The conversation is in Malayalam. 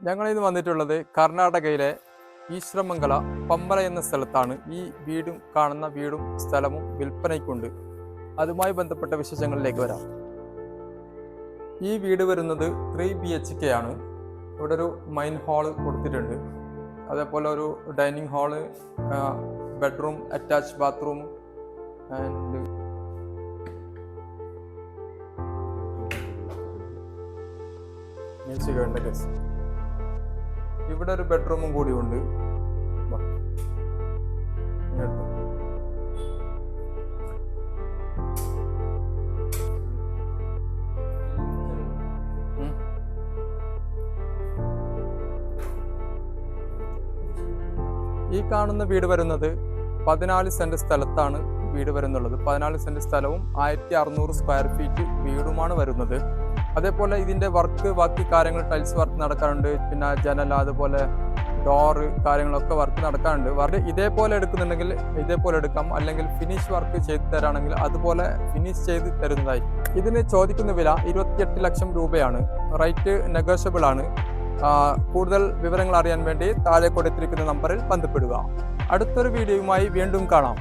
ഞങ്ങളിന്ന് വന്നിട്ടുള്ളത് കർണാടകയിലെ ഈശ്വരമംഗല പമ്പല എന്ന സ്ഥലത്താണ്. ഈ കാണുന്ന വീടും സ്ഥലവും വിൽപ്പനയ്ക്കുണ്ട്. അതുമായി ബന്ധപ്പെട്ട വിശേഷങ്ങളിലേക്ക് വരാം. ഈ വീട് വരുന്നത് 3 BHK ആണ്. ഇവിടെ ഒരു മൈൻ ഹാള് കൊടുത്തിട്ടുണ്ട്. അതേപോലെ ഒരു dining hall, bedroom, attach bathroom and ഇവിടെ ഒരു ബെഡ്റൂമും കൂടി ഉണ്ട്. ഈ കാണുന്ന വീട് വരുന്നത് 14 സെന്റ് സ്ഥലത്താണ് വീട് വരുന്നുള്ളത്. 14 സെന്റ് സ്ഥലവും 1600 സ്ക്വയർ ഫീറ്റ് വീടുമാണ് വരുന്നത്. അതേപോലെ ഇതിന്റെ ബാക്കി കാര്യങ്ങൾ ടൈൽസ് വർക്ക് നടക്കാറുണ്ട്. പിന്നെ ജനൽ, അതുപോലെ ഡോറ് കാര്യങ്ങളൊക്കെ വർക്ക് നടക്കാറുണ്ട്. ഇതേപോലെ എടുക്കുന്നുണ്ടെങ്കിൽ ഇതേപോലെ എടുക്കാം, അല്ലെങ്കിൽ ഫിനിഷ് വർക്ക് ചെയ്ത് തരാണെങ്കിൽ അതുപോലെ ഫിനിഷ് ചെയ്ത് തരുന്നതായി. ഇതിന് ചോദിക്കുന്ന വില 28 ലക്ഷം രൂപയാണ്. റേറ്റ് നെഗോഷ്യബിൾ ആണ്. കൂടുതൽ വിവരങ്ങൾ അറിയാൻ വേണ്ടി താഴെ കൊടുത്തിരിക്കുന്ന നമ്പറിൽ ബന്ധപ്പെടുക. അടുത്തൊരു വീഡിയോയുമായി വീണ്ടും കാണാം.